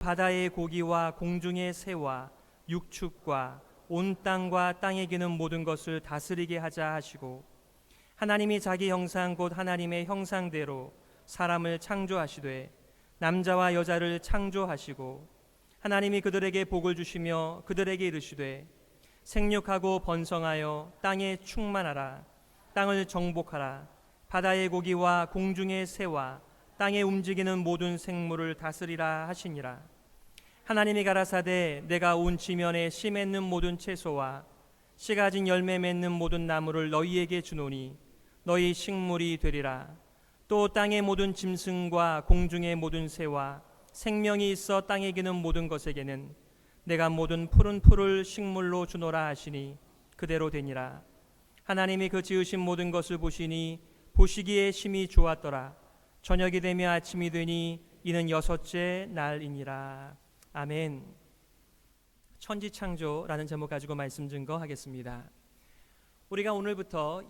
바다의 고기와 공중의 새와 육축과 온 땅과 땅에 기는 모든 것을 다스리게 하자 하시고, 하나님이 자기 형상 곧 하나님의 형상대로 사람을 창조하시되 남자와 여자를 창조하시고, 하나님이 그들에게 복을 주시며 그들에게 이르시되 생육하고 번성하여 땅에 충만하라. 땅을 정복하라. 바다의 고기와 공중의 새와 땅에 움직이는 모든 생물을 다스리라 하시니라. 하나님이 가라사대 내가 온 지면에 씨 맺는 모든 채소와 씨 가진 열매 맺는 모든 나무를 너희에게 주노니 너희 식물이 되리라. 또 땅의 모든 짐승과 공중의 모든 새와 생명이 있어 땅에 기는 모든 것에게는 내가 모든 푸른 풀을 식물로 주노라 하시니 그대로 되니라. 하나님이 그 지으신 모든 것을 보시니 보시기에 심히 좋았더라. 저녁이 되며 아침이 되니 이는 여섯째 날이니라. 아멘. 천지창조라는 제목 가지고 말씀 증거하겠습니다. 우리가 오늘부터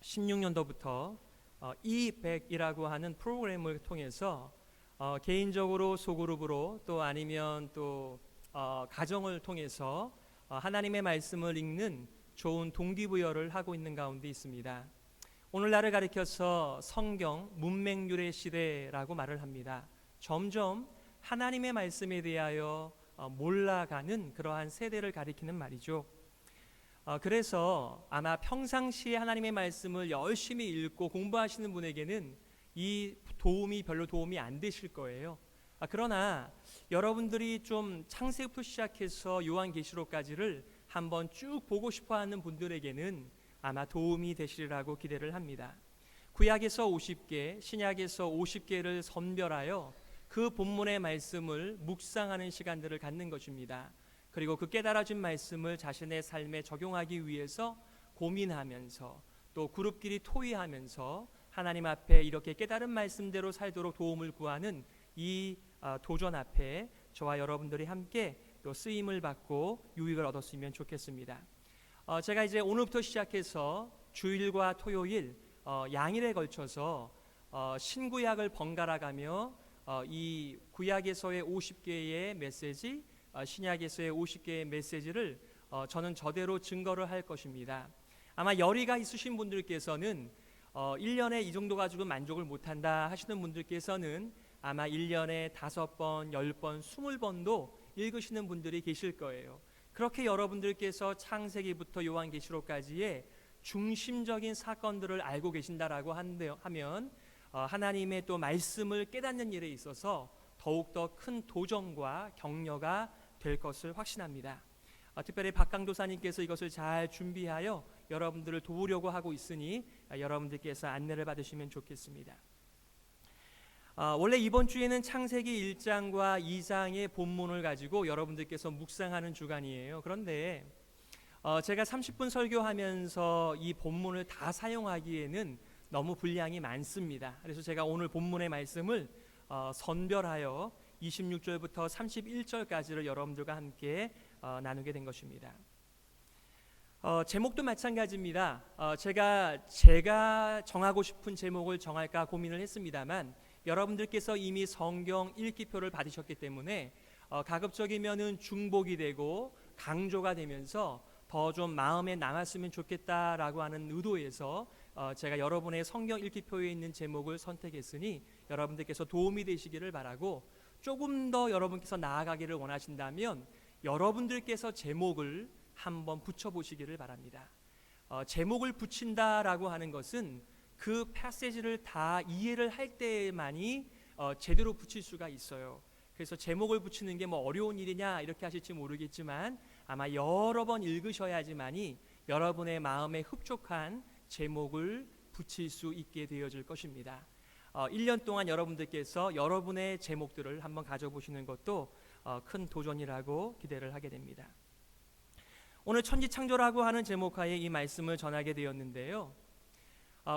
2016년도부터 E100이라고 하는 프로그램을 통해서 개인적으로 소그룹으로 또 아니면 또 가정을 통해서 하나님의 말씀을 읽는 좋은 동기부여를 하고 있는 가운데 있습니다. 오늘날을 가리켜서 성경 문맹률의 시대라고 말을 합니다. 점점 하나님의 말씀에 대하여 몰라가는 그러한 세대를 가리키는 말이죠. 그래서 아마 평상시에 하나님의 말씀을 열심히 읽고 공부하시는 분에게는 이 도움이 별로 도움이 안 되실 거예요. 그러나 여러분들이 좀 창세기부터 시작해서 요한계시록까지를 한번 쭉 보고 싶어하는 분들에게는 아마 도움이 되시리라고 기대를 합니다. 구약에서 50개, 신약에서 50개를 선별하여 그 본문의 말씀을 묵상하는 시간들을 갖는 것입니다. 그리고 그 깨달아진 말씀을 자신의 삶에 적용하기 위해서 고민하면서 또 그룹끼리 토의하면서 하나님 앞에 이렇게 깨달은 말씀대로 살도록 도움을 구하는 이 도전 앞에 저와 여러분들이 함께 또 쓰임을 받고 유익을 얻었으면 좋겠습니다. 제가 이제 오늘부터 시작해서 주일과 토요일 양일에 걸쳐서 신구약을 번갈아가며 이 구약에서의 50개의 메시지, 신약에서의 50개의 메시지를 저는 저대로 증거를 할 것입니다. 아마 열의가 있으신 분들께서는 1년에 이 정도 가지고 만족을 못한다 하시는 분들께서는 아마 1년에 5번, 10번, 20번도 읽으시는 분들이 계실 거예요. 그렇게 여러분들께서 창세기부터 요한계시록까지의 중심적인 사건들을 알고 계신다라고 하면 하나님의 또 말씀을 깨닫는 일에 있어서 더욱더 큰 도전과 격려가 될 것을 확신합니다. 특별히 박강도사님께서 이것을 잘 준비하여 여러분들을 도우려고 하고 있으니 여러분들께서 안내를 받으시면 좋겠습니다. 원래 이번 주에는 창세기 1장과 2장의 본문을 가지고 여러분들께서 묵상하는 주간이에요. 그런데 제가 30분 설교하면서 이 본문을 다 사용하기에는 너무 분량이 많습니다. 그래서 제가 오늘 본문의 말씀을 선별하여 26절부터 31절까지를 여러분들과 함께 나누게 된 것입니다. 제목도 마찬가지입니다. 제가 정하고 싶은 제목을 정할까 고민을 했습니다만 여러분들께서 이미 성경 읽기표를 받으셨기 때문에 가급적이면은 중복이 되고 강조가 되면서 더 좀 마음에 남았으면 좋겠다라고 하는 의도에서 제가 여러분의 성경 읽기표에 있는 제목을 선택했으니 여러분들께서 도움이 되시기를 바라고, 조금 더 여러분께서 나아가기를 원하신다면 여러분들께서 제목을 한번 붙여보시기를 바랍니다. 제목을 붙인다라고 하는 것은 그 패시지를 다 이해를 할 때만이 제대로 붙일 수가 있어요. 그래서 제목을 붙이는 게 뭐 어려운 일이냐 이렇게 하실지 모르겠지만 아마 여러 번 읽으셔야지만이 여러분의 마음에 흡족한 제목을 붙일 수 있게 되어질 것입니다. 1년 동안 여러분들께서 여러분의 제목들을 한번 가져보시는 것도 큰 도전이라고 기대를 하게 됩니다. 오늘 천지창조라고 하는 제목하에 이 말씀을 전하게 되었는데요.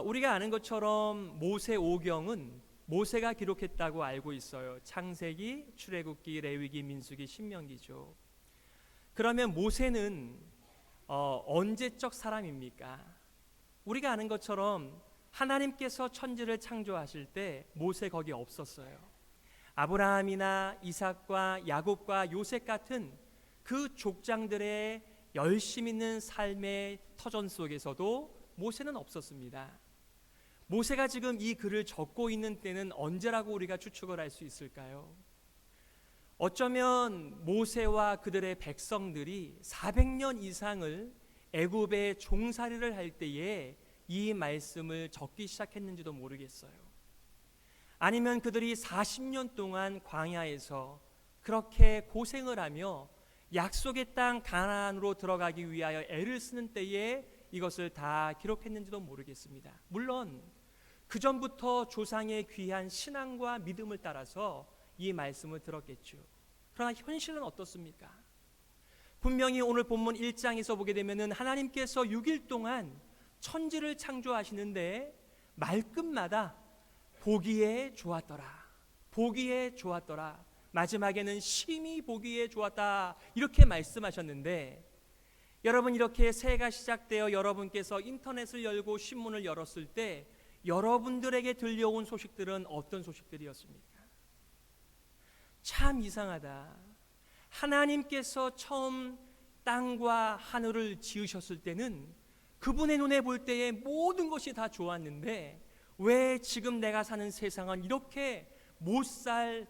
우리가 아는 것처럼 모세오경은 모세가 기록했다고 알고 있어요. 창세기, 출애굽기, 레위기, 민수기, 신명기죠. 그러면 모세는 언제적 사람입니까? 우리가 아는 것처럼 하나님께서 천지를 창조하실 때 모세 거기 없었어요. 아브라함이나 이삭과 야곱과 요셉 같은 그 족장들의 열심 있는 삶의 터전 속에서도 모세는 없었습니다. 모세가 지금 이 글을 적고 있는 때는 언제라고 우리가 추측을 할 수 있을까요? 어쩌면 모세와 그들의 백성들이 400년 이상을 애굽에 종살이를 할 때에 이 말씀을 적기 시작했는지도 모르겠어요. 아니면 그들이 40년 동안 광야에서 그렇게 고생을 하며 약속의 땅 가나안으로 들어가기 위하여 애를 쓰는 때에 이것을 다 기록했는지도 모르겠습니다. 물론 그 전부터 조상의 귀한 신앙과 믿음을 따라서 이 말씀을 들었겠죠. 그러나 현실은 어떻습니까? 분명히 오늘 본문 1장에서 보게 되면은 하나님께서 6일 동안 천지를 창조하시는데 말끝마다 보기에 좋았더라, 보기에 좋았더라, 마지막에는 심히 보기에 좋았다, 이렇게 말씀하셨는데, 여러분, 이렇게 새해가 시작되어 여러분께서 인터넷을 열고 신문을 열었을 때 여러분들에게 들려온 소식들은 어떤 소식들이었습니까? 참 이상하다. 하나님께서 처음 땅과 하늘을 지으셨을 때는 그분의 눈에 볼 때에 모든 것이 다 좋았는데 왜 지금 내가 사는 세상은 이렇게 못살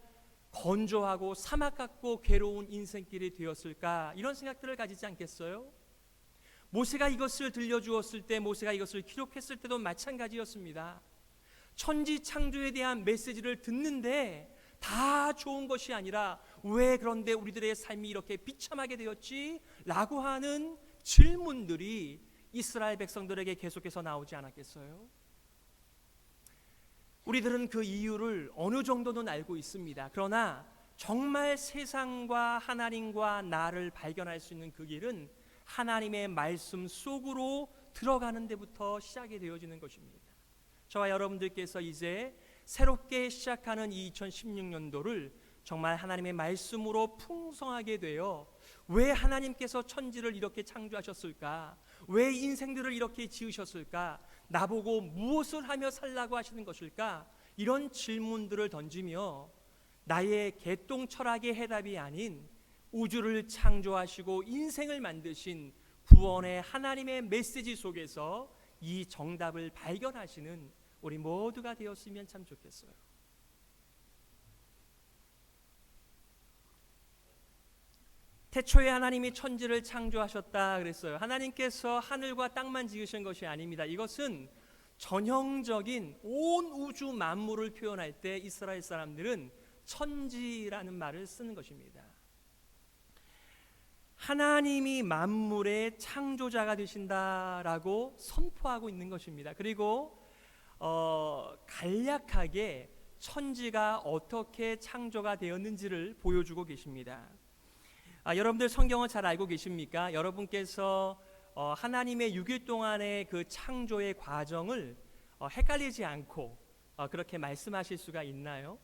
건조하고 사막 같고 괴로운 인생길이 되었을까? 이런 생각들을 가지지 않겠어요? 모세가 이것을 들려주었을 때, 모세가 이것을 기록했을 때도 마찬가지였습니다. 천지 창조에 대한 메시지를 듣는데 다 좋은 것이 아니라 왜 그런데 우리들의 삶이 이렇게 비참하게 되었지? 라고 하는 질문들이 이스라엘 백성들에게 계속해서 나오지 않았겠어요? 우리들은 그 이유를 어느 정도는 알고 있습니다. 그러나 정말 세상과 하나님과 나를 발견할 수 있는 그 길은 하나님의 말씀 속으로 들어가는 데부터 시작이 되어지는 것입니다. 저와 여러분들께서 이제 새롭게 시작하는 2016년도를 정말 하나님의 말씀으로 풍성하게 되어 왜 하나님께서 천지를 이렇게 창조하셨을까? 왜 인생들을 이렇게 지으셨을까? 나보고 무엇을 하며 살라고 하시는 것일까? 이런 질문들을 던지며 나의 개똥 철학의 해답이 아닌 우주를 창조하시고 인생을 만드신 구원의 하나님의 메시지 속에서 이 정답을 발견하시는 우리 모두가 되었으면 참 좋겠어요. 태초에 하나님이 천지를 창조하셨다 그랬어요. 하나님께서 하늘과 땅만 지으신 것이 아닙니다. 이것은 전형적인 온 우주 만물을 표현할 때 이스라엘 사람들은 천지라는 말을 쓰는 것입니다. 하나님이 만물의 창조자가 되신다라고 선포하고 있는 것입니다. 그리고 간략하게 천지가 어떻게 창조가 되었는지를 보여주고 계십니다. 여러분들 성경을 잘 알고 계십니까? 여러분께서 하나님의 6일 동안의 그 창조의 과정을 헷갈리지 않고 그렇게 말씀하실 수가 있나요?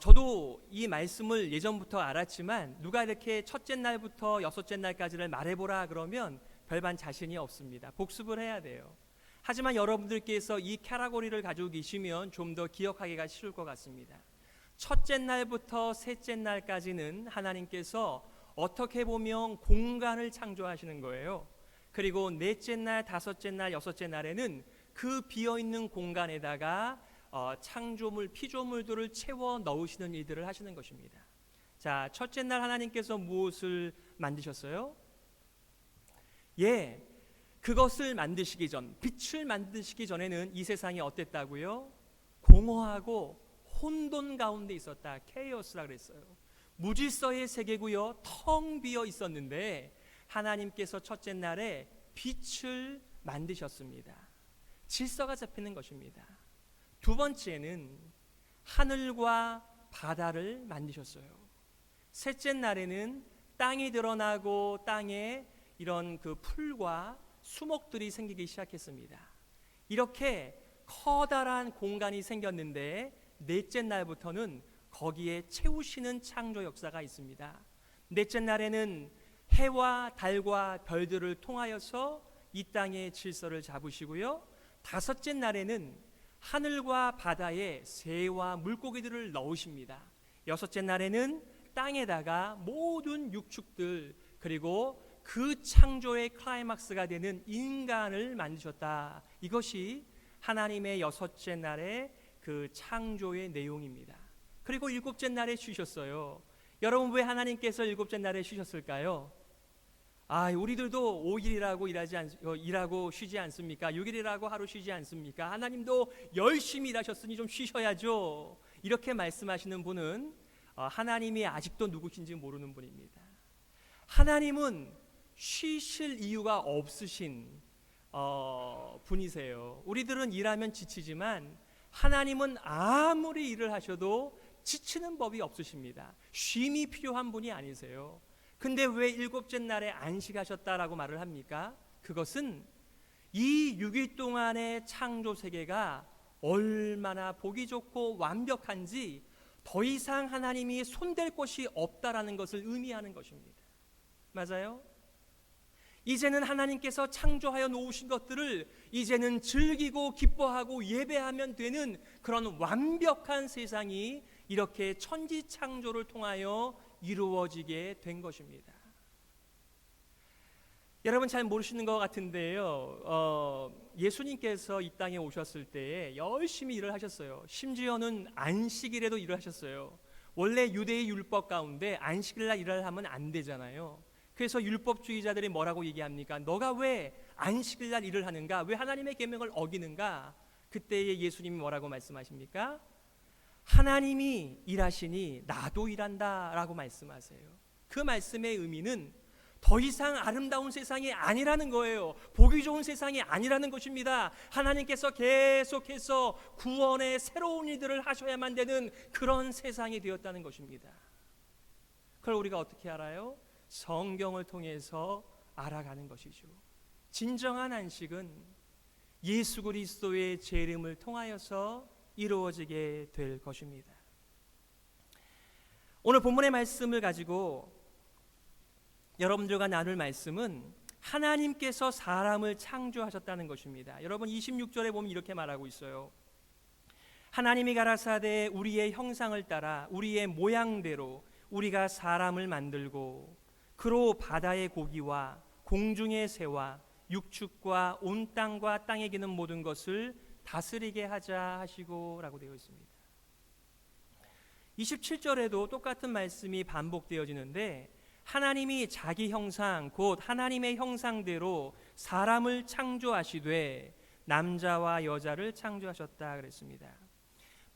저도 이 말씀을 예전부터 알았지만 누가 이렇게 첫째 날부터 여섯째 날까지를 말해보라 그러면 별반 자신이 없습니다. 복습을 해야 돼요. 하지만 여러분들께서 이 캐러고리를 가지고 계시면 좀 더 기억하기가 쉬울 것 같습니다. 첫째 날부터 셋째 날까지는 하나님께서 어떻게 보면 공간을 창조하시는 거예요. 그리고 넷째 날, 다섯째 날, 여섯째 날에는 그 비어있는 공간에다가 창조물, 피조물들을 채워 넣으시는 일들을 하시는 것입니다. 자, 첫째 날 하나님께서 무엇을 만드셨어요? 그것을 만드시기 전, 빛을 만드시기 전에는 이 세상이 어땠다고요? 공허하고 혼돈 가운데 있었다. 케이오스라 그랬어요. 무질서의 세계고요, 텅 비어 있었는데 하나님께서 첫째 날에 빛을 만드셨습니다. 질서가 잡히는 것입니다. 두 번째는 하늘과 바다를 만드셨어요. 셋째 날에는 땅이 드러나고 땅에 이런 그 풀과 수목들이 생기기 시작했습니다. 이렇게 커다란 공간이 생겼는데 넷째 날부터는 거기에 채우시는 창조 역사가 있습니다. 넷째 날에는 해와 달과 별들을 통하여서 이 땅의 질서를 잡으시고요, 다섯째 날에는 하늘과 바다에 새와 물고기들을 넣으십니다. 여섯째 날에는 땅에다가 모든 육축들 그리고 그 창조의 클라이막스가 되는 인간을 만드셨다. 이것이 하나님의 여섯째 날의 그 창조의 내용입니다. 그리고 일곱째 날에 쉬셨어요. 여러분, 왜 하나님께서 일곱째 날에 쉬셨을까요? 우리들도 5일이라고 일하고 쉬지 않습니까? 6일이라고 하루 쉬지 않습니까? 하나님도 열심히 일하셨으니 좀 쉬셔야죠. 이렇게 말씀하시는 분은 하나님이 아직도 누구신지 모르는 분입니다. 하나님은 쉬실 이유가 없으신 분이세요. 우리들은 일하면 지치지만 하나님은 아무리 일을 하셔도 지치는 법이 없으십니다. 쉼이 필요한 분이 아니세요. 근데 왜 일곱째 날에 안식하셨다라고 말을 합니까? 그것은 이 6일 동안의 창조 세계가 얼마나 보기 좋고 완벽한지 더 이상 하나님이 손댈 곳이 없다라는 것을 의미하는 것입니다. 맞아요? 이제는 하나님께서 창조하여 놓으신 것들을 이제는 즐기고 기뻐하고 예배하면 되는 그런 완벽한 세상이 이렇게 천지창조를 통하여 이루어지게 된 것입니다. 여러분 잘 모르시는 것 같은데요, 예수님께서 이 땅에 오셨을 때에 열심히 일을 하셨어요. 심지어는 안식일에도 일을 하셨어요. 원래 유대의 율법 가운데 안식일날 일을 하면 안 되잖아요. 그래서 율법주의자들이 뭐라고 얘기합니까? 너가 왜 안식일날 일을 하는가? 왜 하나님의 계명을 어기는가? 그때에 예수님이 뭐라고 말씀하십니까? 하나님이 일하시니 나도 일한다 라고 말씀하세요. 그 말씀의 의미는 더 이상 아름다운 세상이 아니라는 거예요. 보기 좋은 세상이 아니라는 것입니다. 하나님께서 계속해서 구원의 새로운 일들을 하셔야만 되는 그런 세상이 되었다는 것입니다. 그걸 우리가 어떻게 알아요? 성경을 통해서 알아가는 것이죠. 진정한 안식은 예수 그리스도의 재림을 통하여서 이루어지게 될 것입니다. 오늘 본문의 말씀을 가지고 여러분들과 나눌 말씀은 하나님께서 사람을 창조하셨다는 것입니다. 여러분 26절에 보면 이렇게 말하고 있어요. 하나님이 가라사대 우리의 형상을 따라 우리의 모양대로 우리가 사람을 만들고 그로 바다의 고기와 공중의 새와 육축과 온 땅과 땅에 기는 모든 것을 다스리게 하자 하시고 라고 되어 있습니다. 27절에도 똑같은 말씀이 반복되어지는데 하나님이 자기 형상 곧 하나님의 형상대로 사람을 창조하시되 남자와 여자를 창조하셨다 그랬습니다.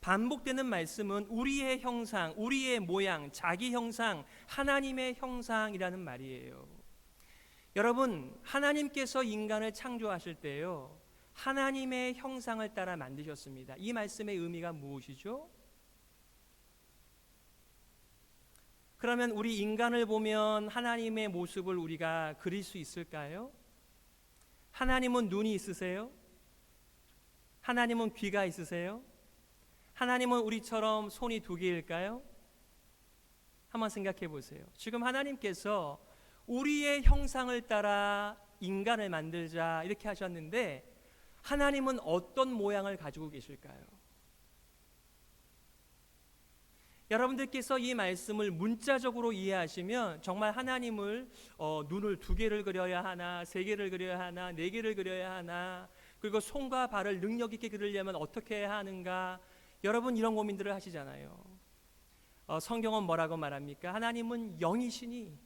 반복되는 말씀은 우리의 형상, 우리의 모양, 자기 형상, 하나님의 형상이라는 말이에요. 여러분, 하나님께서 인간을 창조하실 때요, 하나님의 형상을 따라 만드셨습니다. 이 말씀의 의미가 무엇이죠? 그러면 우리 인간을 보면 하나님의 모습을 우리가 그릴 수 있을까요? 하나님은 눈이 있으세요? 하나님은 귀가 있으세요? 하나님은 우리처럼 손이 두 개일까요? 한번 생각해 보세요. 지금 하나님께서 우리의 형상을 따라 인간을 만들자 이렇게 하셨는데 하나님은 어떤 모양을 가지고 계실까요? 여러분들께서 이 말씀을 문자적으로 이해하시면 정말 하나님을 눈을 두 개를 그려야 하나, 세 개를 그려야 하나, 네 개를 그려야 하나, 그리고 손과 발을 능력 있게 그리려면 어떻게 해야 하는가, 여러분 이런 고민들을 하시잖아요. 성경은 뭐라고 말합니까? 하나님은 영이시니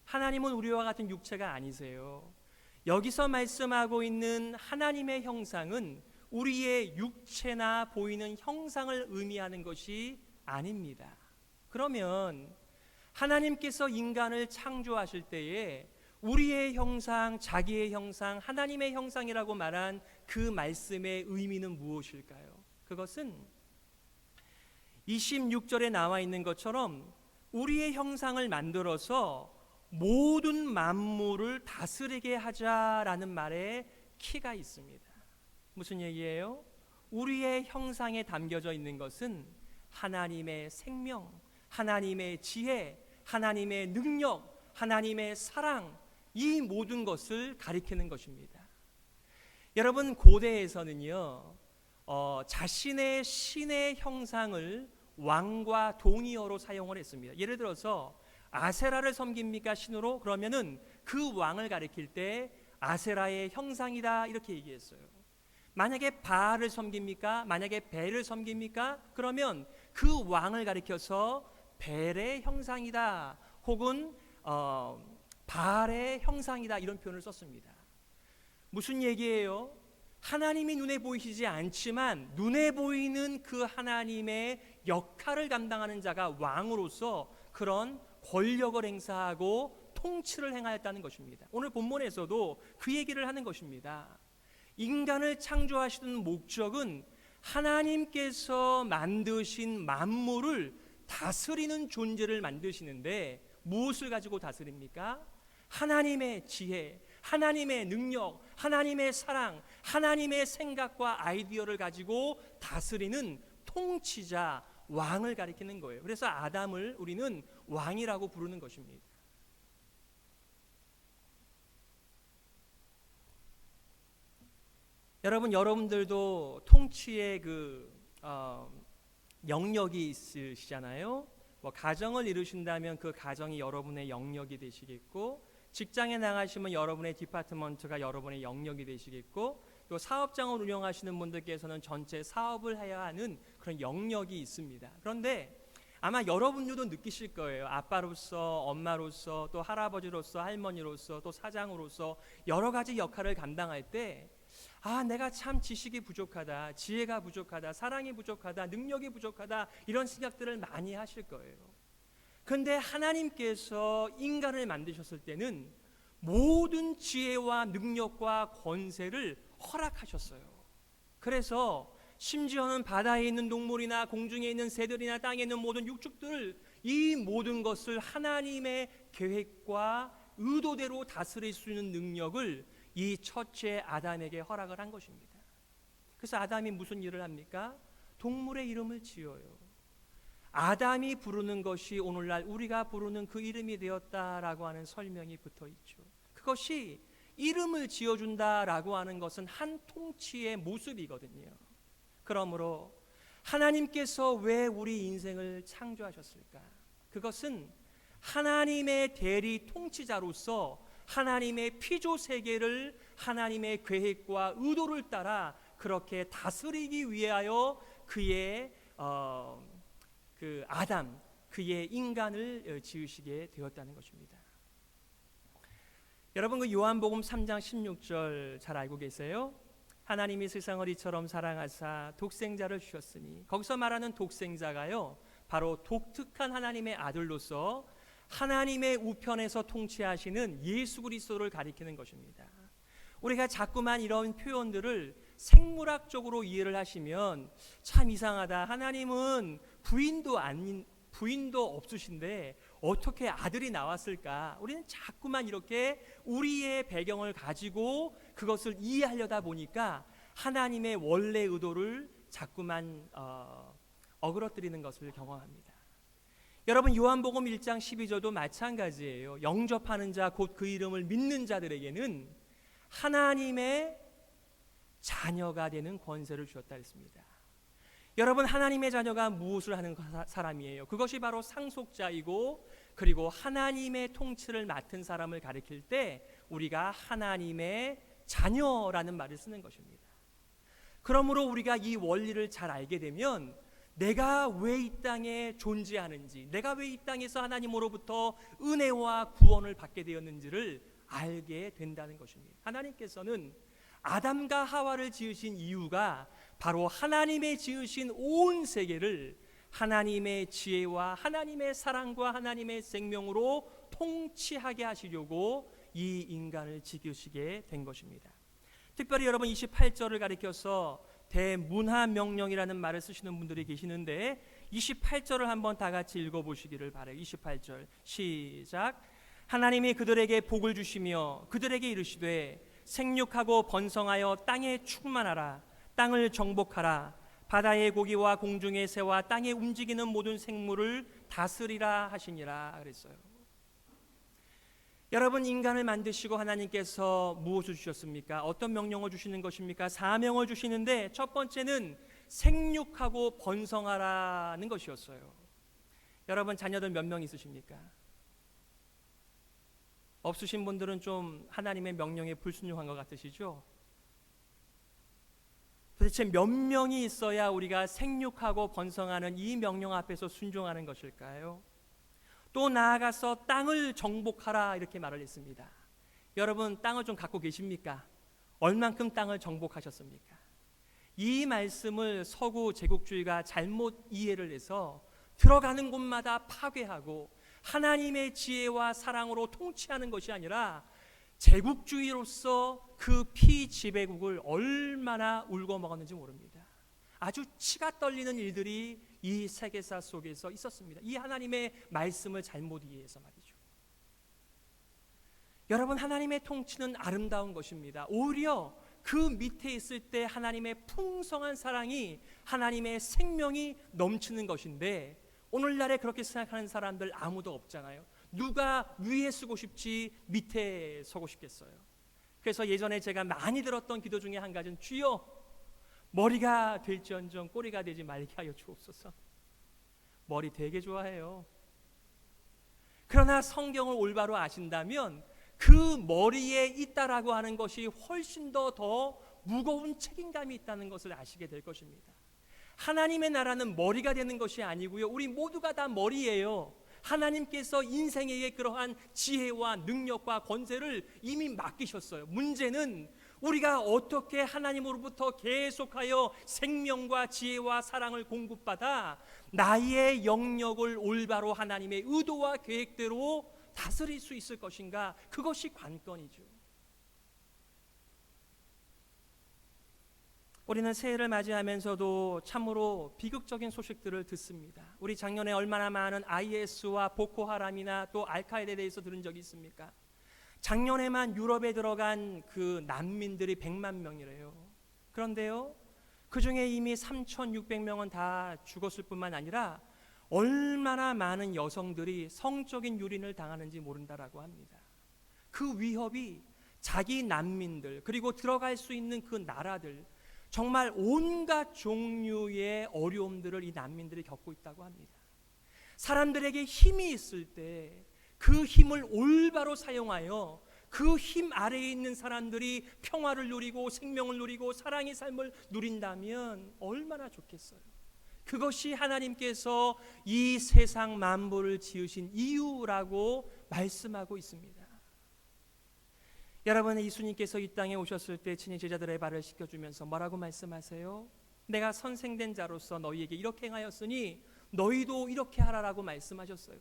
하나님은 우리와 같은 육체가 아니세요. 여기서 말씀하고 있는 하나님의 형상은 우리의 육체나 보이는 형상을 의미하는 것이 아닙니다. 그러면 하나님께서 인간을 창조하실 때에 우리의 형상, 자기의 형상, 하나님의 형상이라고 말한 그 말씀의 의미는 무엇일까요? 그것은 26절에 나와 있는 것처럼 우리의 형상을 만들어서 모든 만물을 다스리게 하자라는 말에 키가 있습니다. 무슨 얘기예요? 우리의 형상에 담겨져 있는 것은 하나님의 생명, 하나님의 지혜, 하나님의 능력, 하나님의 사랑, 이 모든 것을 가리키는 것입니다. 여러분 고대에서는요, 자신의 신의 형상을 왕과 동의어로 사용을 했습니다. 예를 들어서 아세라를 섬깁니까 신으로? 그러면은 그 왕을 가리킬 때 아세라의 형상이다 이렇게 얘기했어요. 만약에 바알을 섬깁니까? 만약에 벨을 섬깁니까? 그러면 그 왕을 가리켜서 벨의 형상이다 혹은 바알의 형상이다 이런 표현을 썼습니다. 무슨 얘기예요? 하나님이 눈에 보이시지 않지만 눈에 보이는 그 하나님의 역할을 감당하는 자가 왕으로서 그런 권력을 행사하고 통치를 행하였다는 것입니다. 오늘 본문에서도 그 얘기를 하는 것입니다. 인간을 창조하시는 목적은 하나님께서 만드신 만물을 다스리는 존재를 만드시는데 무엇을 가지고 다스립니까? 하나님의 지혜, 하나님의 능력, 하나님의 사랑, 하나님의 생각과 아이디어를 가지고 다스리는 통치자, 왕을 가리키는 거예요. 그래서 아담을 우리는 왕이라고 부르는 것입니다. 여러분들도 통치의 영역이 있으시잖아요. 가정을 이루신다면 그 가정이 여러분의 영역이 되시겠고, 직장에 나가시면 여러분의 디파트먼트가 여러분의 영역이 되시겠고, 또 사업장을 운영하시는 분들께서는 전체 사업을 해야 하는 그런 영역이 있습니다. 그런데 아마 여러분들도 느끼실 거예요. 아빠로서, 엄마로서, 또 할아버지로서, 할머니로서, 또 사장으로서 여러 가지 역할을 감당할 때 내가 참 지식이 부족하다, 지혜가 부족하다, 사랑이 부족하다, 능력이 부족하다 이런 생각들을 많이 하실 거예요. 그런데 하나님께서 인간을 만드셨을 때는 모든 지혜와 능력과 권세를 허락하셨어요. 그래서 심지어는 바다에 있는 동물이나 공중에 있는 새들이나 땅에 있는 모든 육축들, 이 모든 것을 하나님의 계획과 의도대로 다스릴 수 있는 능력을 이 첫째 아담에게 허락을 한 것입니다. 그래서 아담이 무슨 일을 합니까? 동물의 이름을 지어요. 아담이 부르는 것이 오늘날 우리가 부르는 그 이름이 되었다라고 하는 설명이 붙어 있죠. 그것이 이름을 지어준다라고 하는 것은 한 통치의 모습이거든요. 그러므로 하나님께서 왜 우리 인생을 창조하셨을까? 그것은 하나님의 대리 통치자로서 하나님의 피조 세계를 하나님의 계획과 의도를 따라 그렇게 다스리기 위하여 그의 아담, 그의 인간을 지으시게 되었다는 것입니다. 여러분 그 요한복음 3장 16절 잘 알고 계세요? 하나님이 세상을 이처럼 사랑하사 독생자를 주셨으니, 거기서 말하는 독생자가요 바로 독특한 하나님의 아들로서 하나님의 우편에서 통치하시는 예수 그리스도를 가리키는 것입니다. 우리가 자꾸만 이런 표현들을 생물학적으로 이해를 하시면 참 이상하다. 하나님은 부인도 없으신데 어떻게 아들이 나왔을까? 우리는 자꾸만 이렇게 우리의 배경을 가지고 그것을 이해하려다 보니까 하나님의 원래 의도를 자꾸만 어그러뜨리는 것을 경험합니다. 여러분 요한복음 1장 12절도 마찬가지예요. 영접하는 자 곧 그 이름을 믿는 자들에게는 하나님의 자녀가 되는 권세를 주셨다 했습니다. 여러분 하나님의 자녀가 무엇을 하는 사람이에요? 그것이 바로 상속자이고, 그리고 하나님의 통치를 맡은 사람을 가리킬 때 우리가 하나님의 자녀라는 말을 쓰는 것입니다. 그러므로 우리가 이 원리를 잘 알게 되면 내가 왜 이 땅에 존재하는지, 내가 왜 이 땅에서 하나님으로부터 은혜와 구원을 받게 되었는지를 알게 된다는 것입니다. 하나님께서는 아담과 하와를 지으신 이유가 바로 하나님의 지으신 온 세계를 하나님의 지혜와 하나님의 사랑과 하나님의 생명으로 통치하게 하시려고 이 인간을 지으시게 된 것입니다. 특별히 여러분 28절을 가리켜서 대문화명령이라는 말을 쓰시는 분들이 계시는데 28절을 한번 다 같이 읽어보시기를 바라요. 28절 시작. 하나님이 그들에게 복을 주시며 그들에게 이르시되 생육하고 번성하여 땅에 충만하라. 땅을 정복하라. 바다의 고기와 공중의 새와 땅에 움직이는 모든 생물을 다스리라 하시니라 그랬어요. 여러분, 인간을 만드시고 하나님께서 무엇을 주셨습니까? 어떤 명령을 주시는 것입니까? 사명을 주시는데 첫 번째는 생육하고 번성하라는 것이었어요. 여러분, 자녀들 몇 명 있으십니까? 없으신 분들은 좀 하나님의 명령에 불순종한 것 같으시죠? 도대체 몇 명이 있어야 우리가 생육하고 번성하는 이 명령 앞에서 순종하는 것일까요? 또 나아가서 땅을 정복하라 이렇게 말을 했습니다. 여러분, 땅을 좀 갖고 계십니까? 얼만큼 땅을 정복하셨습니까? 이 말씀을 서구 제국주의가 잘못 이해를 해서 들어가는 곳마다 파괴하고 하나님의 지혜와 사랑으로 통치하는 것이 아니라 제국주의로서 그 피지배국을 얼마나 울고 먹었는지 모릅니다. 아주 치가 떨리는 일들이 이 세계사 속에서 있었습니다. 이 하나님의 말씀을 잘못 이해해서 말이죠. 여러분, 하나님의 통치는 아름다운 것입니다. 오히려 그 밑에 있을 때 하나님의 풍성한 사랑이, 하나님의 생명이 넘치는 것인데 오늘날에 그렇게 생각하는 사람들 아무도 없잖아요. 누가 위에 서고 싶지 밑에 서고 싶겠어요. 그래서 예전에 제가 많이 들었던 기도 중에 한 가지는 주여 머리가 될지언정 꼬리가 되지 말게 하여 주옵소서. 머리 되게 좋아해요. 그러나 성경을 올바로 아신다면 그 머리에 있다라고 하는 것이 훨씬 더 무거운 책임감이 있다는 것을 아시게 될 것입니다. 하나님의 나라는 머리가 되는 것이 아니고요, 우리 모두가 다 머리예요. 하나님께서 인생에게 그러한 지혜와 능력과 권세를 이미 맡기셨어요. 문제는 우리가 어떻게 하나님으로부터 계속하여 생명과 지혜와 사랑을 공급받아 나의 영역을 올바로 하나님의 의도와 계획대로 다스릴 수 있을 것인가, 그것이 관건이죠. 우리는 새해를 맞이하면서도 참으로 비극적인 소식들을 듣습니다. 우리 작년에 얼마나 많은 IS와 보코하람이나 또 알카에다에 대해서 들은 적이 있습니까? 작년에만 유럽에 들어간 그 난민들이 100만 명이래요. 그런데요, 그 중에 이미 3,600명은 다 죽었을 뿐만 아니라 얼마나 많은 여성들이 성적인 유린을 당하는지 모른다라고 합니다. 그 위협이 자기 난민들, 그리고 들어갈 수 있는 그 나라들, 정말 온갖 종류의 어려움들을 이 난민들이 겪고 있다고 합니다. 사람들에게 힘이 있을 때 그 힘을 올바로 사용하여 그 힘 아래에 있는 사람들이 평화를 누리고 생명을 누리고 사랑의 삶을 누린다면 얼마나 좋겠어요. 그것이 하나님께서 이 세상 만물을 지으신 이유라고 말씀하고 있습니다. 여러분, 예수님께서 이 땅에 오셨을 때 친히 제자들의 발을 씻겨주면서 뭐라고 말씀하세요? 내가 선생된 자로서 너희에게 이렇게 행하였으니 너희도 이렇게 하라라고 말씀하셨어요.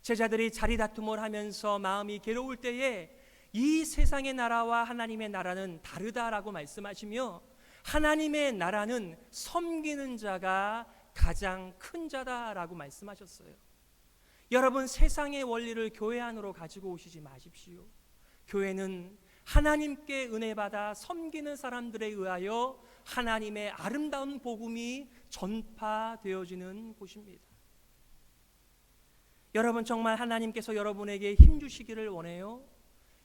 제자들이 자리다툼을 하면서 마음이 괴로울 때에 이 세상의 나라와 하나님의 나라는 다르다라고 말씀하시며 하나님의 나라는 섬기는 자가 가장 큰 자다라고 말씀하셨어요. 여러분, 세상의 원리를 교회 안으로 가지고 오시지 마십시오. 교회는 하나님께 은혜 받아 섬기는 사람들에 의하여 하나님의 아름다운 복음이 전파되어지는 곳입니다. 여러분, 정말 하나님께서 여러분에게 힘 주시기를 원해요.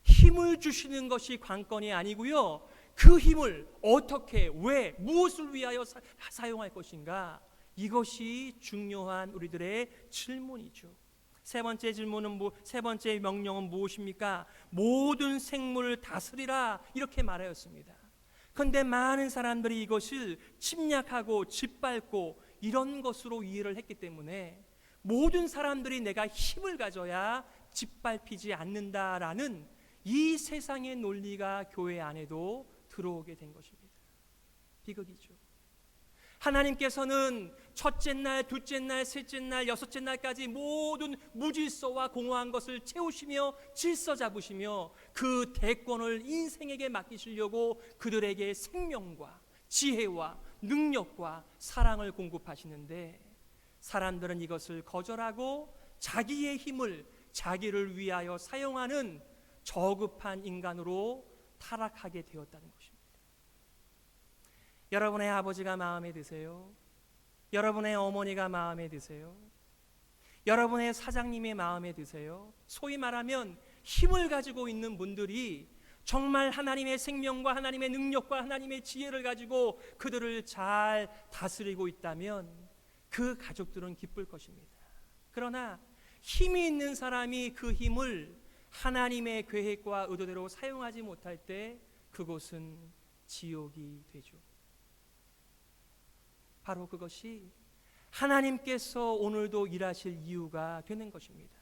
힘을 주시는 것이 관건이 아니고요, 그 힘을 어떻게, 왜, 무엇을 위하여 사용할 것인가, 이것이 중요한 우리들의 질문이죠. 세 번째 명령은 무엇입니까? 모든 생물을 다스리라 이렇게 말하였습니다. 그런데 많은 사람들이 이것을 침략하고 짓밟고 이런 것으로 이해를 했기 때문에 모든 사람들이 내가 힘을 가져야 짓밟히지 않는다라는 이 세상의 논리가 교회 안에도 들어오게 된 것입니다. 비극이죠. 하나님께서는 첫째 날, 둘째 날, 셋째 날, 여섯째 날까지 모든 무질서와 공허한 것을 채우시며 질서 잡으시며 그 대권을 인생에게 맡기시려고 그들에게 생명과 지혜와 능력과 사랑을 공급하시는데 사람들은 이것을 거절하고 자기의 힘을 자기를 위하여 사용하는 저급한 인간으로 타락하게 되었다는 것입니다. 여러분의 아버지가 마음에 드세요? 여러분의 어머니가 마음에 드세요? 여러분의 사장님이 마음에 드세요? 소위 말하면 힘을 가지고 있는 분들이 정말 하나님의 생명과 하나님의 능력과 하나님의 지혜를 가지고 그들을 잘 다스리고 있다면 그 가족들은 기쁠 것입니다. 그러나 힘이 있는 사람이 그 힘을 하나님의 계획과 의도대로 사용하지 못할 때 그곳은 지옥이 되죠. 바로 그것이 하나님께서 오늘도 일하실 이유가 되는 것입니다.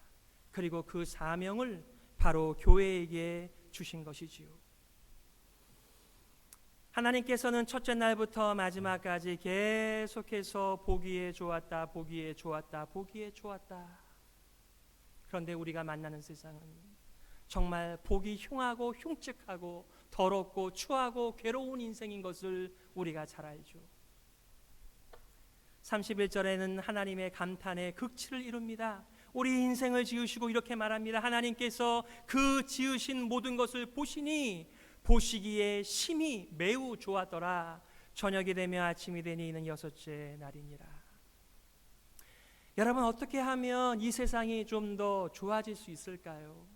그리고 그 사명을 바로 교회에게 주신 것이지요. 하나님께서는 첫째 날부터 마지막까지 계속해서 보기에 좋았다, 보기에 좋았다, 보기에 좋았다. 그런데 우리가 만나는 세상은 정말 보기 흉하고 흉측하고 더럽고 추하고 괴로운 인생인 것을 우리가 잘 알죠. 31절에는 하나님의 감탄의 극치를 이룹니다. 우리 인생을 지으시고 이렇게 말합니다. 하나님께서 그 지으신 모든 것을 보시니 보시기에 심히 매우 좋았더라. 저녁이 되며 아침이 되니 이는 여섯째 날이니라. 여러분, 어떻게 하면 이 세상이 좀 더 좋아질 수 있을까요?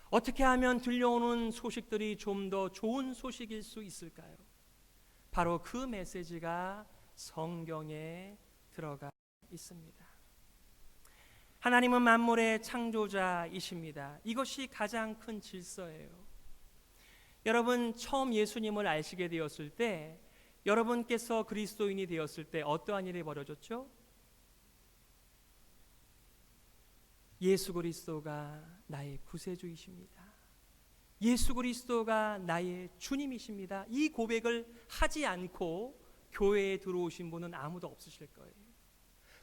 어떻게 하면 들려오는 소식들이 좀 더 좋은 소식일 수 있을까요? 바로 그 메시지가 성경에 들어가 있습니다. 하나님은 만물의 창조자이십니다. 이것이 가장 큰 질서예요. 여러분, 처음 예수님을 아시게 되었을 때, 여러분께서 그리스도인이 되었을 때 어떠한 일이 벌어졌죠? 예수 그리스도가 나의 구세주이십니다. 예수 그리스도가 나의 주님이십니다. 이 고백을 하지 않고 교회에 들어오신 분은 아무도 없으실 거예요.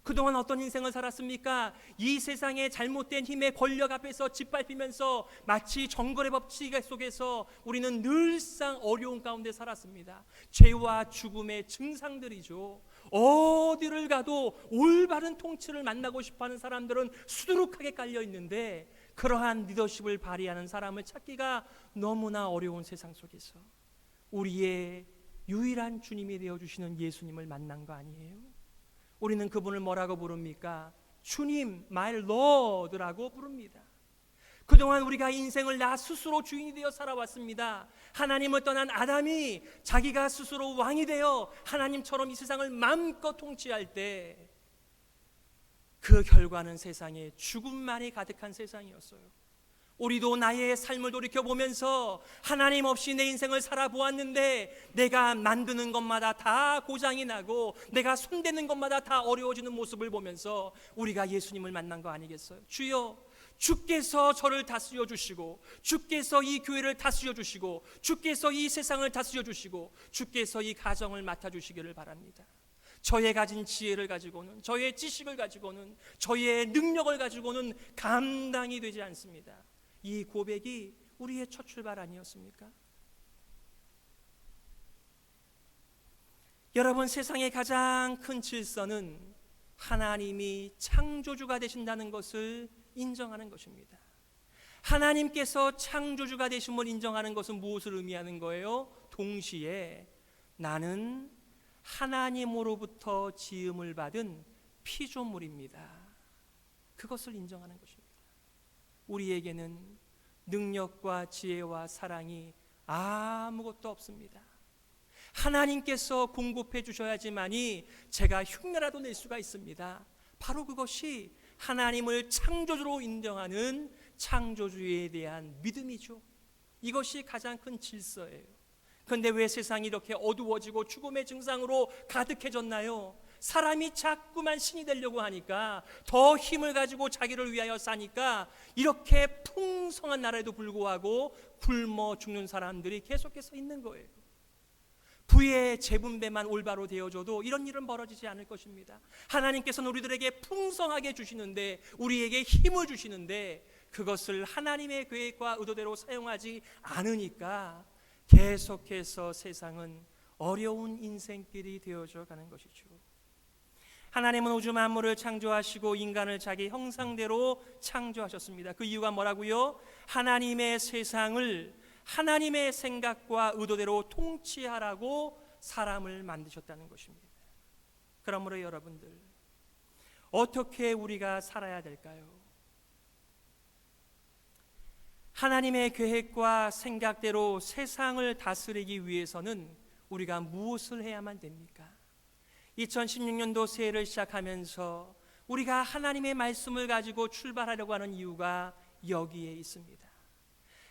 그동안 어떤 인생을 살았습니까? 이 세상의 잘못된 힘의 권력 앞에서 짓밟히면서 마치 정글의 법칙 속에서 우리는 늘상 어려운 가운데 살았습니다. 죄와 죽음의 증상들이죠. 어디를 가도 올바른 통치를 만나고 싶어하는 사람들은 수두룩하게 깔려 있는데 그러한 리더십을 발휘하는 사람을 찾기가 너무나 어려운 세상 속에서 우리의 유일한 주님이 되어주시는 예수님을 만난 거 아니에요? 우리는 그분을 뭐라고 부릅니까? 주님, my Lord라고 부릅니다. 그동안 우리가 인생을 나 스스로 주인이 되어 살아왔습니다. 하나님을 떠난 아담이 자기가 스스로 왕이 되어 하나님처럼 이 세상을 마음껏 통치할 때 그 결과는 세상에 죽음만이 가득한 세상이었어요. 우리도 나의 삶을 돌이켜보면서 하나님 없이 내 인생을 살아보았는데 내가 만드는 것마다 다 고장이 나고 내가 손대는 것마다 다 어려워지는 모습을 보면서 우리가 예수님을 만난 거 아니겠어요? 주여, 주께서 저를 다스려 주시고 주께서 이 교회를 다스려 주시고 주께서 이 세상을 다스려 주시고 주께서 이 가정을 맡아주시기를 바랍니다. 저의 가진 지혜를 가지고는, 저의 지식을 가지고는, 저의 능력을 가지고는 감당이 되지 않습니다. 이 고백이 우리의 첫 출발 아니었습니까? 여러분, 세상의 가장 큰 질서는 하나님이 창조주가 되신다는 것을 인정하는 것입니다. 하나님께서 창조주가 되심을 인정하는 것은 무엇을 의미하는 거예요? 동시에 나는 하나님으로부터 지음을 받은 피조물입니다. 그것을 인정하는 것입니다. 우리에게는 능력과 지혜와 사랑이 아무것도 없습니다. 하나님께서 공급해 주셔야지만이 제가 흉내라도 낼 수가 있습니다. 바로 그것이 하나님을 창조주로 인정하는 창조주에 대한 믿음이죠. 이것이 가장 큰 질서예요. 그런데 왜 세상이 이렇게 어두워지고 죽음의 증상으로 가득해졌나요? 사람이 자꾸만 신이 되려고 하니까, 더 힘을 가지고 자기를 위하여 사니까 이렇게 풍성한 나라에도 불구하고 굶어 죽는 사람들이 계속해서 있는 거예요. 부의 재분배만 올바로 되어줘도 이런 일은 벌어지지 않을 것입니다. 하나님께서는 우리들에게 풍성하게 주시는데, 우리에게 힘을 주시는데 그것을 하나님의 계획과 의도대로 사용하지 않으니까 계속해서 세상은 어려운 인생길이 되어져 가는 것이죠. 하나님은 우주 만물을 창조하시고 인간을 자기 형상대로 창조하셨습니다. 그 이유가 뭐라고요? 하나님의 세상을 하나님의 생각과 의도대로 통치하라고 사람을 만드셨다는 것입니다. 그러므로 여러분들, 어떻게 우리가 살아야 될까요? 하나님의 계획과 생각대로 세상을 다스리기 위해서는 우리가 무엇을 해야만 됩니까? 2016년도 새해를 시작하면서 우리가 하나님의 말씀을 가지고 출발하려고 하는 이유가 여기에 있습니다.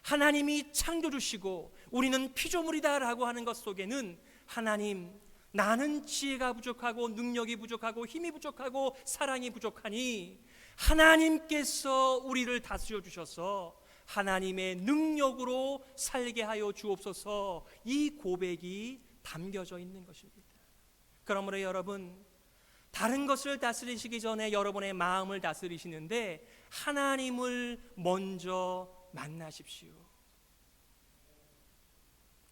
하나님이 창조주시고 우리는 피조물이다라고 하는 것 속에는 하나님, 나는 지혜가 부족하고 능력이 부족하고 힘이 부족하고 사랑이 부족하니 하나님께서 우리를 다스려 주셔서 하나님의 능력으로 살게 하여 주옵소서, 이 고백이 담겨져 있는 것입니다. 그러므로 여러분, 다른 것을 다스리시기 전에 여러분의 마음을 다스리시는데 하나님을 먼저 만나십시오.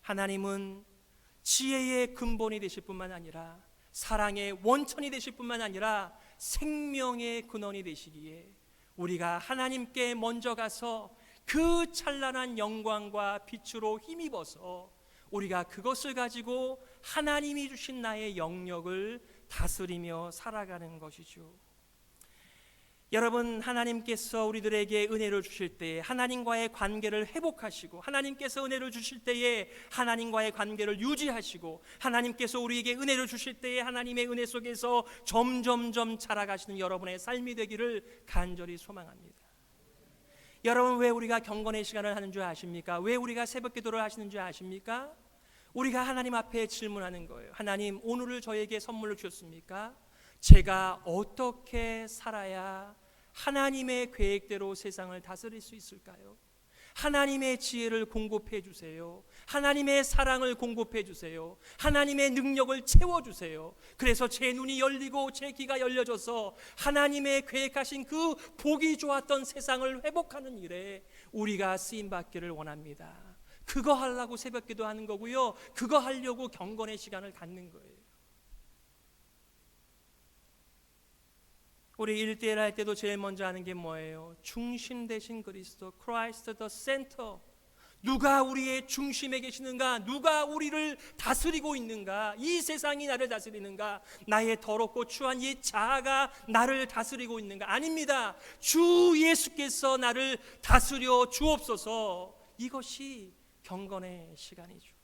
하나님은 지혜의 근본이 되실 뿐만 아니라 사랑의 원천이 되실 뿐만 아니라 생명의 근원이 되시기에 우리가 하나님께 먼저 가서 그 찬란한 영광과 빛으로 힘입어서 우리가 그것을 가지고 하나님이 주신 나의 영역을 다스리며 살아가는 것이죠. 여러분, 하나님께서 우리들에게 은혜를 주실 때에 하나님과의 관계를 회복하시고, 하나님께서 은혜를 주실 때에 하나님과의 관계를 유지하시고, 하나님께서 우리에게 은혜를 주실 때에 하나님의 은혜 속에서 점점점 자라가시는 여러분의 삶이 되기를 간절히 소망합니다. 여러분, 왜 우리가 경건의 시간을 하는 줄 아십니까? 왜 우리가 새벽 기도를 하시는 줄 아십니까? 우리가 하나님 앞에 질문하는 거예요. 하나님, 오늘을 저에게 선물로 주셨습니까? 제가 어떻게 살아야 하나님의 계획대로 세상을 다스릴 수 있을까요? 하나님의 지혜를 공급해 주세요. 하나님의 사랑을 공급해 주세요. 하나님의 능력을 채워 주세요. 그래서 제 눈이 열리고 제 귀가 열려져서 하나님의 계획하신 그 보기 좋았던 세상을 회복하는 일에 우리가 쓰임 받기를 원합니다. 그거 하려고 새벽 기도하는 거고요, 그거 하려고 경건의 시간을 갖는 거예요. 우리 1대1 할 때도 제일 먼저 하는 게 뭐예요? 중심 되신 그리스도, Christ the center. 누가 우리의 중심에 계시는가? 누가 우리를 다스리고 있는가? 이 세상이 나를 다스리는가? 나의 더럽고 추한 이 자아가 나를 다스리고 있는가? 아닙니다. 주 예수께서 나를 다스려 주옵소서. 이것이 경건의 시간이죠.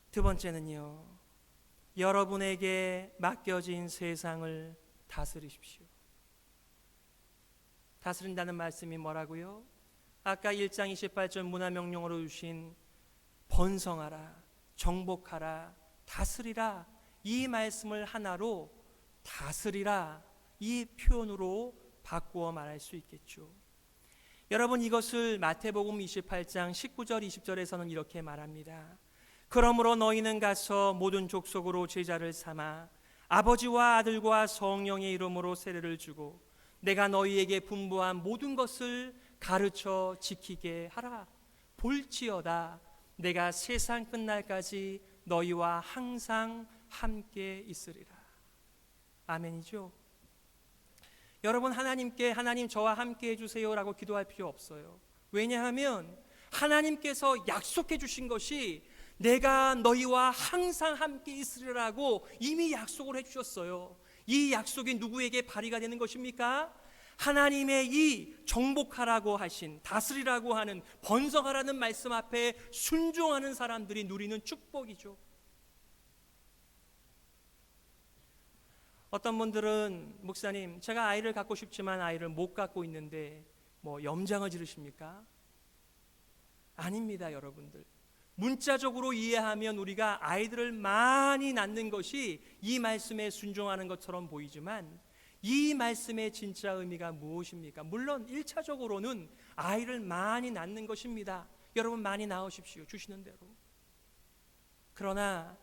두 번째는요, 여러분에게 맡겨진 세상을 다스리십시오. 다스린다는 말씀이 뭐라고요? 아까 1장 28절 문화명령으로 주신 번성하라, 정복하라, 다스리라, 이 말씀을 하나로 다스리라, 이 표현으로 바꾸어 말할 수 있겠죠. 여러분, 이것을 마태복음 28장 19절 20절에서는 이렇게 말합니다. 그러므로 너희는 가서 모든 족속으로 제자를 삼아 아버지와 아들과 성령의 이름으로 세례를 주고 내가 너희에게 분부한 모든 것을 가르쳐 지키게 하라. 볼지어다 내가 세상 끝날까지 너희와 항상 함께 있으리라. 아멘이죠. 여러분, 하나님께 하나님 저와 함께 해주세요 라고 기도할 필요 없어요. 왜냐하면 하나님께서 약속해 주신 것이 내가 너희와 항상 함께 있으리라고 이미 약속을 해주셨어요. 이 약속이 누구에게 발휘가 되는 것입니까? 하나님의 이 정복하라고 하신, 다스리라고 하는, 번성하라는 말씀 앞에 순종하는 사람들이 누리는 축복이죠. 어떤 분들은 목사님, 제가 아이를 갖고 싶지만 아이를 못 갖고 있는데 뭐 염장을 지르십니까? 아닙니다, 여러분들. 문자적으로 이해하면 우리가 아이들을 많이 낳는 것이 이 말씀에 순종하는 것처럼 보이지만 이 말씀의 진짜 의미가 무엇입니까? 물론 1차적으로는 아이를 많이 낳는 것입니다. 여러분, 많이 낳으십시오, 주시는 대로. 그러나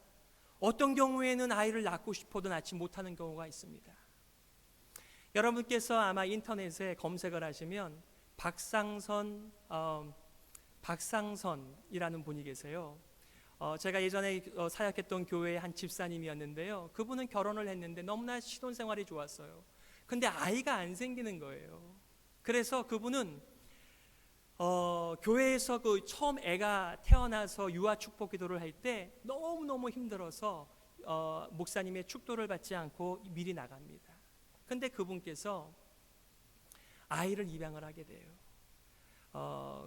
어떤 경우에는 아이를 낳고 싶어도 낳지 못하는 경우가 있습니다. 여러분께서 아마 인터넷에 검색을 하시면 박상선이라는 분이 계세요. 제가 예전에 사역했던 교회의 한 집사님이었는데요, 그분은 결혼을 했는데 너무나 신혼생활이 좋았어요. 근데 아이가 안 생기는 거예요. 그래서 그분은 교회에서 그 처음 애가 태어나서 유아 축복 기도를 할 때 너무너무 힘들어서 목사님의 축도를 받지 않고 미리 나갑니다. 근데 그분께서 아이를 입양을 하게 돼요.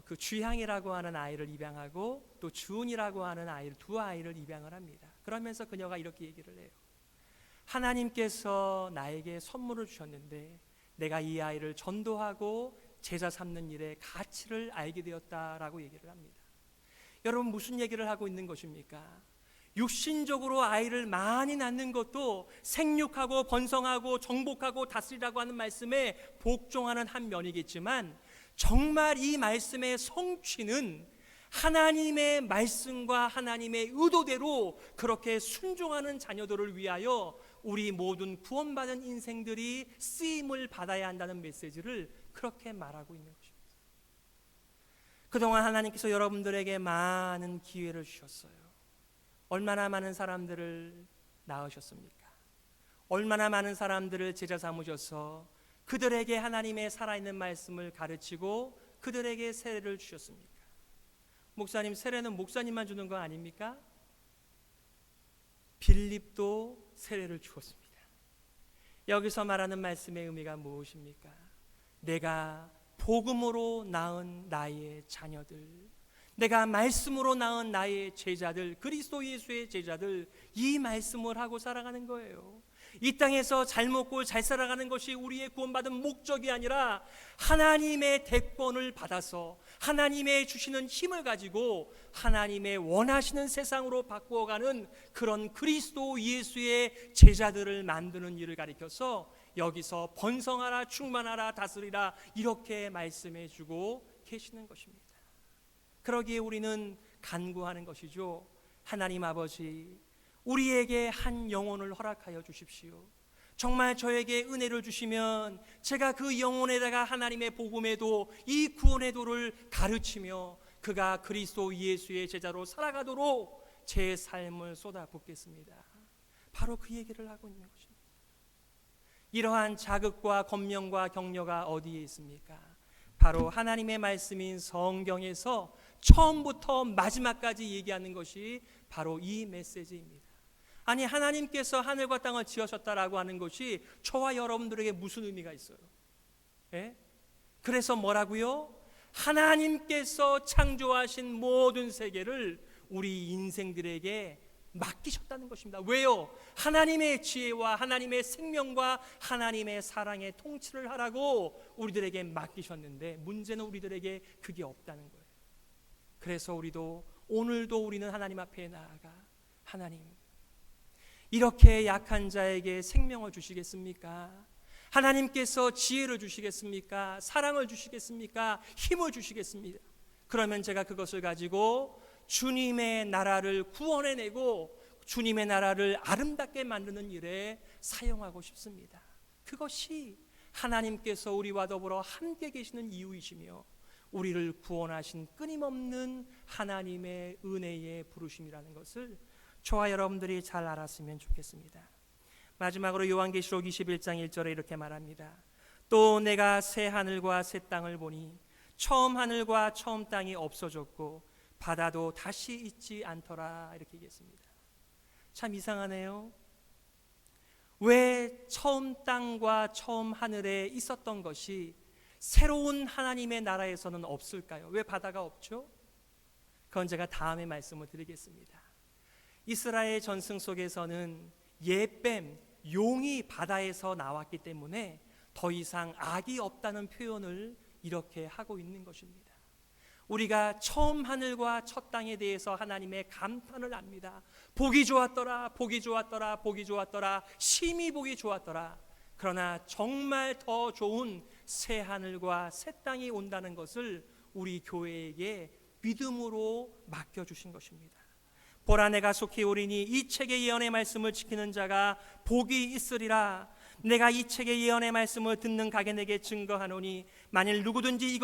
그 주향이라고 하는 아이를 입양하고 또 주은이라고 하는 아이를, 두 아이를 입양을 합니다. 그러면서 그녀가 이렇게 얘기를 해요. 하나님께서 나에게 선물을 주셨는데 내가 이 아이를 전도하고 제자 삼는 일의 가치를 알게 되었다라고 얘기를 합니다. 여러분, 무슨 얘기를 하고 있는 것입니까? 육신적으로 아이를 많이 낳는 것도 생육하고 번성하고 정복하고 다스리라고 하는 말씀에 복종하는 한 면이겠지만, 정말 이 말씀의 성취는 하나님의 말씀과 하나님의 의도대로 그렇게 순종하는 자녀들을 위하여 우리 모든 구원받은 인생들이 쓰임을 받아야 한다는 메시지를 그렇게 말하고 있는 것입니다. 그동안 하나님께서 여러분들에게 많은 기회를 주셨어요. 얼마나 많은 사람들을 낳으셨습니까? 얼마나 많은 사람들을 제자 삼으셔서 그들에게 하나님의 살아있는 말씀을 가르치고 그들에게 세례를 주셨습니까? 목사님, 세례는 목사님만 주는 거 아닙니까? 빌립도 세례를 주었습니다. 여기서 말하는 말씀의 의미가 무엇입니까? 내가 복음으로 낳은 나의 자녀들, 내가 말씀으로 낳은 나의 제자들, 그리스도 예수의 제자들, 이 말씀을 하고 살아가는 거예요. 이 땅에서 잘 먹고 잘 살아가는 것이 우리의 구원받은 목적이 아니라 하나님의 대권을 받아서 하나님의 주시는 힘을 가지고 하나님의 원하시는 세상으로 바꾸어가는 그런 그리스도 예수의 제자들을 만드는 일을 가리켜서 여기서 번성하라, 충만하라, 다스리라, 이렇게 말씀해 주고 계시는 것입니다. 그러기에 우리는 간구하는 것이죠. 하나님 아버지, 우리에게 한 영혼을 허락하여 주십시오. 정말 저에게 은혜를 주시면 제가 그 영혼에다가 하나님의 복음에도 이 구원의 도를 가르치며 그가 그리스도 예수의 제자로 살아가도록 제 삶을 쏟아붓겠습니다. 바로 그 얘기를 하고 있는 것입니다. 이러한 자극과 권면과 격려가 어디에 있습니까? 바로 하나님의 말씀인 성경에서 처음부터 마지막까지 얘기하는 것이 바로 이 메시지입니다. 아니, 하나님께서 하늘과 땅을 지으셨다라고 하는 것이 저와 여러분들에게 무슨 의미가 있어요? 예? 그래서 뭐라고요? 하나님께서 창조하신 모든 세계를 우리 인생들에게 맡기셨다는 것입니다. 왜요? 하나님의 지혜와 하나님의 생명과 하나님의 사랑의 통치를 하라고 우리들에게 맡기셨는데, 문제는 우리들에게 그게 없다는 거예요. 그래서 오늘도 우리는 하나님 앞에 나아가, 하나님, 이렇게 약한 자에게 생명을 주시겠습니까? 하나님께서 지혜를 주시겠습니까? 사랑을 주시겠습니까? 힘을 주시겠습니다. 그러면 제가 그것을 가지고 주님의 나라를 구원해내고 주님의 나라를 아름답게 만드는 일에 사용하고 싶습니다. 그것이 하나님께서 우리와 더불어 함께 계시는 이유이시며 우리를 구원하신 끊임없는 하나님의 은혜의 부르심이라는 것을 저와 여러분들이 잘 알았으면 좋겠습니다. 마지막으로 요한계시록 21장 1절에 이렇게 말합니다. 또 내가 새 하늘과 새 땅을 보니 처음 하늘과 처음 땅이 없어졌고 바다도 다시 있지 않더라, 이렇게 얘기했습니다. 참 이상하네요. 왜 처음 땅과 처음 하늘에 있었던 것이 새로운 하나님의 나라에서는 없을까요? 왜 바다가 없죠? 그건 제가 다음에 말씀을 드리겠습니다. 이스라엘 전승 속에서는 예뱀, 용이 바다에서 나왔기 때문에 더 이상 악이 없다는 표현을 이렇게 하고 있는 것입니다. 우리가 처음 하늘과 첫 땅에 대해서 하나님의 감탄을 합니다. 보기 좋았더라, 보기 좋았더라, 보기 좋았더라, 심히 보기 좋았더라. 그러나 정말 더 좋은 새 하늘과 새 땅이 온다는 것을 우리 교회에게 믿음으로 맡겨주신 것입니다. 보라, 내가 속히 오리니 이 책의 예언의 말씀을 지키는 자가 복이 있으리라. 내가 이 책의 예언의 말씀을 듣는 각인에게 증거하노니 만일 누구든지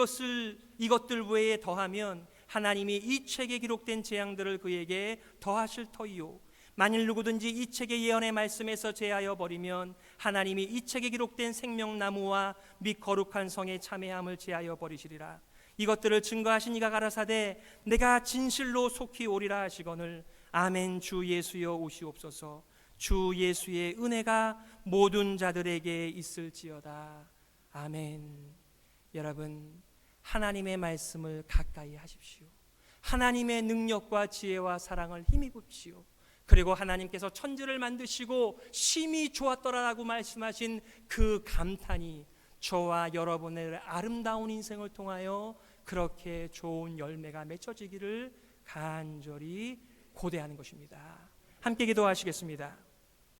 이것들 외에 더하면 하나님이 이 책에 기록된 재앙들을 그에게 더하실 터이요, 만일 누구든지 이 책의 예언의 말씀에서 제하여 버리면 하나님이 이 책에 기록된 생명나무와 및 거룩한 성의 참회함을 제하여 버리시리라. 이것들을 증거하신 이가 가라사대 내가 진실로 속히 오리라 하시거늘 아멘. 주 예수여 오시옵소서. 주 예수의 은혜가 모든 자들에게 있을지어다. 아멘. 여러분, 하나님의 말씀을 가까이 하십시오. 하나님의 능력과 지혜와 사랑을 힘입으십시오. 그리고 하나님께서 천지를 만드시고 심히 좋았더라라고 말씀하신 그 감탄이 저와 여러분의 아름다운 인생을 통하여 그렇게 좋은 열매가 맺혀지기를 간절히 고대하는 것입니다. 함께 기도하시겠습니다.